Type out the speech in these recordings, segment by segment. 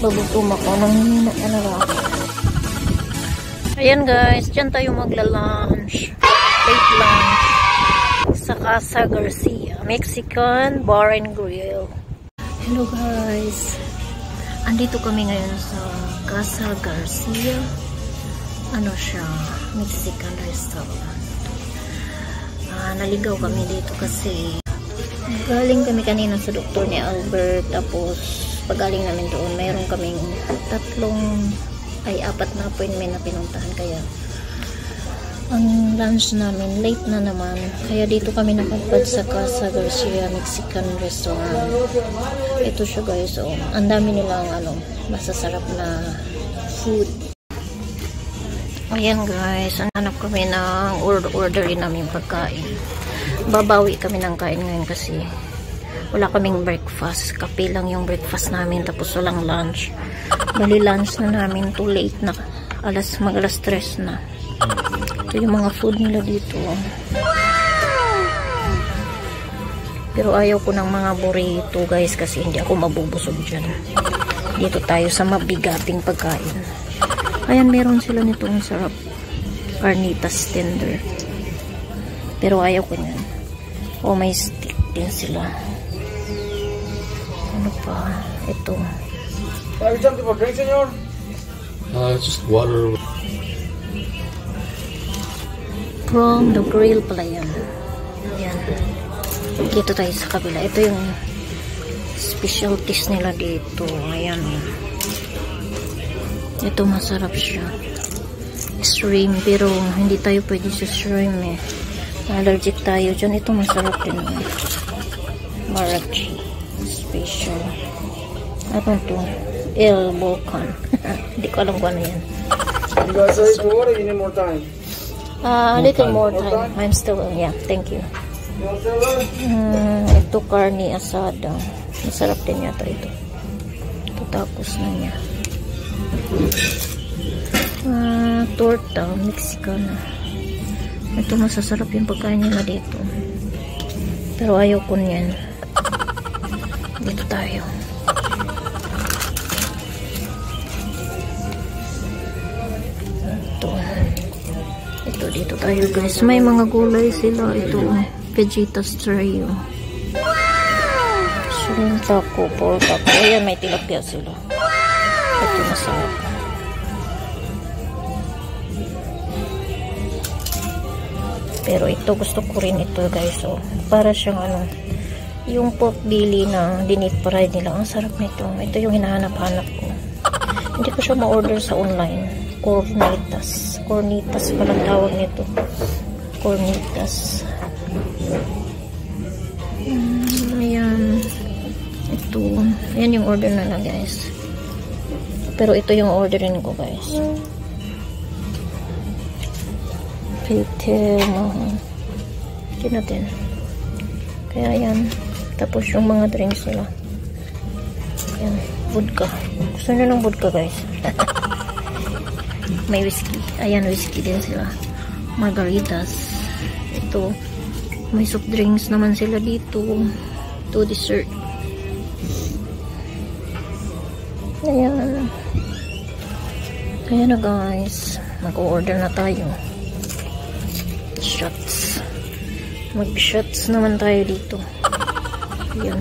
Nagugutom ako. Nanghihina talaga ako. Ayan guys, dyan tayo magla-lunch. Late lunch. Sa Casa Garcia. Mexican Bar and Grill. Hello guys. Andito kami ngayon sa Casa Garcia. Ano siya? Mexican restaurant. Naligaw kami dito kasi galing kami kanina sa doktor ni Albert. Tapos pagaling namin doon, mayroon kaming apat na appointment na pinuntahan. Kaya ang lunch namin late na naman, kaya dito kami nakapad sa Casa Garcia Mexican restaurant. Ito siya guys, oh. Ang dami nilang masasarap na food. Ayan guys, hanap kami ng orderin namin pagkain. Babawi kami ng kain ngayon kasi wala kaming breakfast. Kape lang yung breakfast namin, tapos walang lunch. Bali lunch na namin too late na. Mag alas 3 na. Ito yung mga food nila dito. Pero ayaw ko ng mga burrito guys kasi hindi ako mabubusog dyan. Dito tayo sa mabigating pagkain. Ayan, meron sila nitong sarap. Carnitas tender. Pero ayaw ko yan. Oh, may stick din sila. Ano pa? Ito. Have you something for drink, senor? Just water. From the grill pala yan. Ayan. Dito tayo sa kabila. Ito yung specialties nila dito. Ayan. Ito masarap siya. Shrimp. Pero hindi tayo pwede sa shrimp eh. Allergic tayo dyan. Ito masarap din. Marachi. Special. Ano to? El Volcan. Hindi ko alam kung ano yan. You guys ready for water? You need more time? A little more time. I'm still, yeah, thank you. Ito carne asada. Masarap din yata ito. Ito tapos na niya. Torta, Mexicana. Ito masasarap yung pagkain nila dito. Pero ayaw ko niyan. Dito tayo. Ito dito tayo guys. May mga gulay sila. Ito Vegetas trio. Shrimp taco, pork taco. Ayan, may tilapia sila. Ito masarap. Pero ito gusto ko rin ito guys. So, para siyang yung pork belly na dinip fried nila. Ang sarap nito. Ito yung hinahanap-hanap ko. Hindi ko siya ma-order sa online. Cornitas. Cornitas palang tawag nito. Cornitas. Ayan. Ito. Ayan yung order na lang guys. Pero ito yung orderin ko guys. Pite. Hindi natin. Kaya ayan. Tapos yung mga drinks nila. Ayan. Vodka. Gusto nyo ng vodka guys? May whiskey. Ayan, whiskey din sila. Margaritas. Ito. May soft drinks naman sila dito. Ito, dessert. Ayan. Ayan na guys. Mag-order na tayo. Shots. Mag-shots naman tayo dito. Ayan.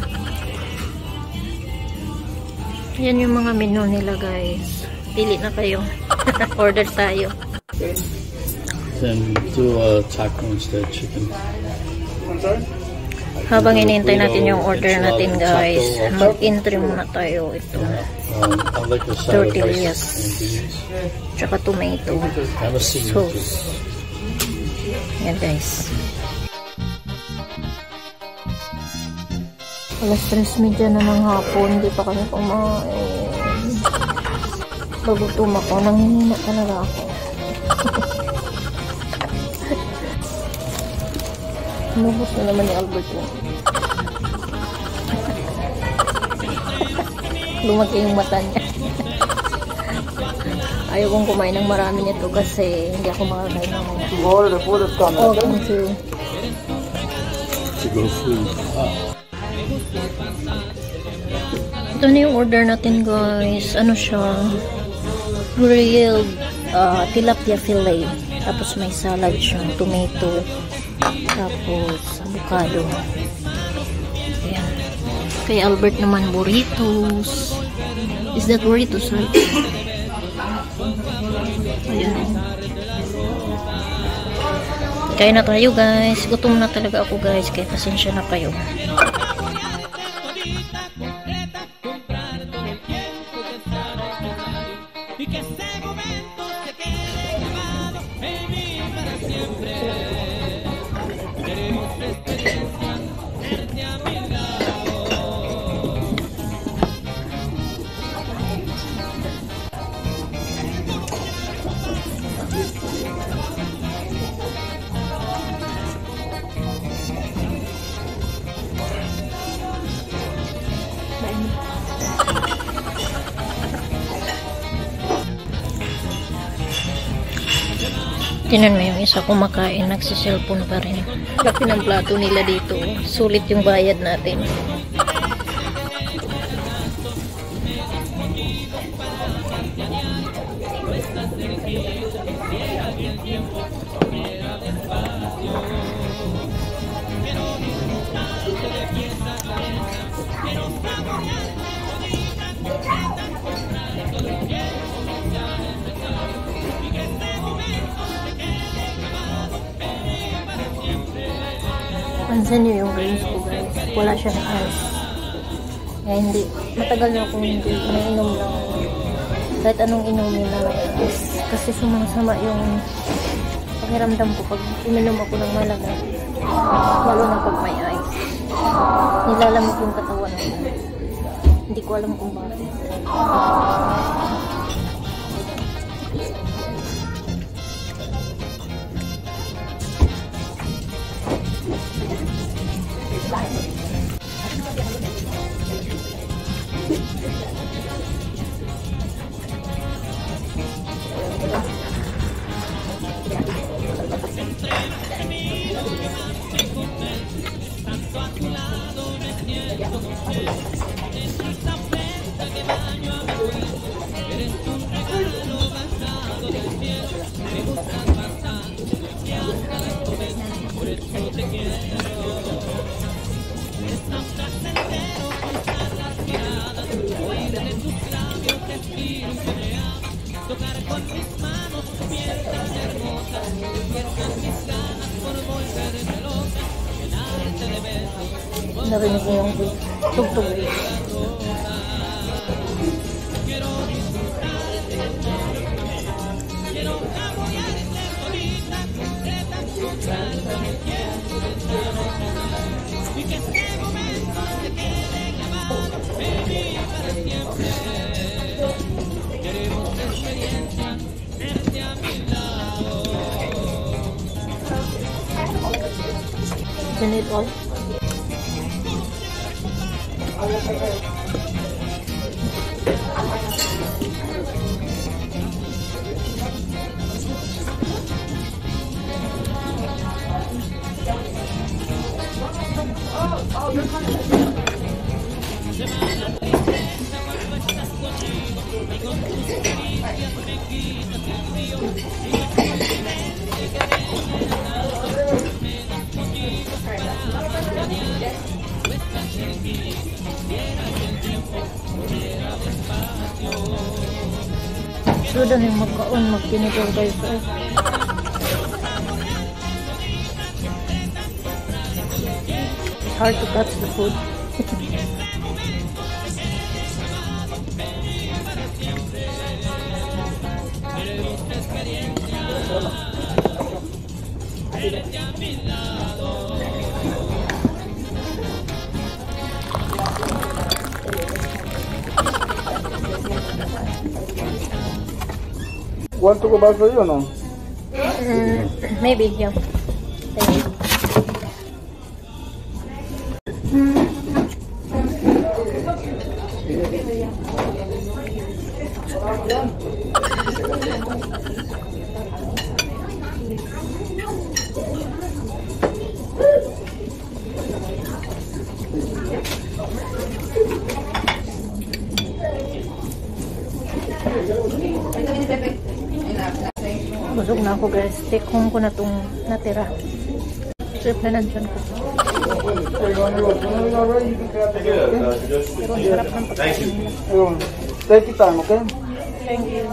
Ayan yung mga menu nila guys. Pili na kayo. Order tayo. Then do a taco instead of chicken. Habang inintay natin yung order natin guys, mag-entry muna tayo. Ito. Tortillas. Tsaka tomato. Sauce. Yan guys. Alas 3:30 na ng hapon. Hindi pa kami kumain. Nagugutom ako. Nanghihina talaga ako. Nubos na naman ni Albert yun. Lumaki yung mata niya. Ayaw kong kumain ng marami nito kasi hindi ako makakain ng mga. Oh, thank you. To go food. Ito na yung order natin, guys. Ano siya? Grilled tilapia fillet. Tapos may salad siya, tomato. Tapos avocado. Ayan. Kay Albert naman, burritos. Is that burritos, right? Ayan. Kaya na tayo, guys. Gutom na talaga ako, guys. Kaya pasensya na kayo. Tinan mo yung isa kumakain, nagsiselfone pa rin. Laki ng plato nila dito. Sulit yung bayad natin. Pansin nyo yung drinks ko, guys. Wala siyang ice. Kaya hindi. Matagal na akong hindi nainom ng kahit anong inumin na may ice. Kasi sumasama yung pakiramdam ko pag uminom ako ng malaga. Lalo na pag may ice. Nilalamig yung katawan ko. Hindi ko alam kung bakit. Narinig niyo yung tugtog. Isn't it all? Sudah yung magkaon, magpinigil guys. It's hard to touch the food. Want to go back for you or no? Maybe, yeah. Thank you. Busog na ako guys. Take home ko na itong natira. Trip na nandyan ko. Pero ang sarap ng pagkain nila. Take your time, okay? Thank you.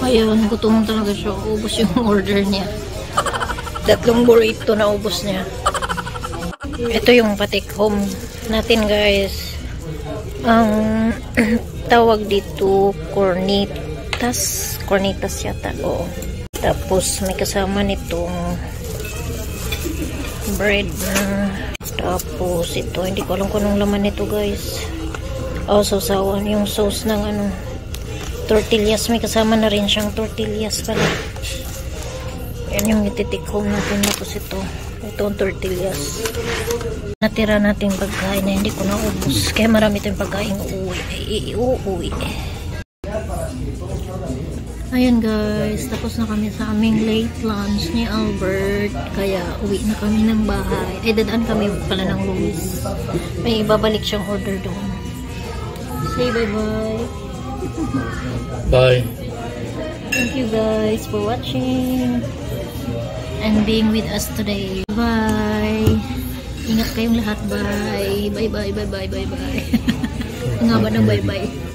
Ayun, gutom talaga siya. Ubus yung order niya. 3 burrito na ubus niya. Ito yung patik home natin guys. Ang tawag dito cornitas. Cornitas yata. Oo. Tapos may kasama nitong bread. Tapos ito, hindi ko alam kung anong laman nito guys. Oh, sausawan yung sauce ng ano, tortillas. May kasama na rin siyang tortillas pala. Yan yung ititik home natin. Tapos ito ang tortillas. Natira natin pagkain na hindi ko naubos. Kaya marami tayong pagkain uuwi. Ayan guys, tapos na kami sa aming late lunch ni Albert. Kaya uwi na kami ng bahay. Ay, dadaan kami pala ng Luis. May ibabalik siyang order doon. Say bye-bye. Bye. Thank you guys for watching and being with us today. Bye. Ingat kayong lahat. Bye. Bye. Ang haba ng bye-bye.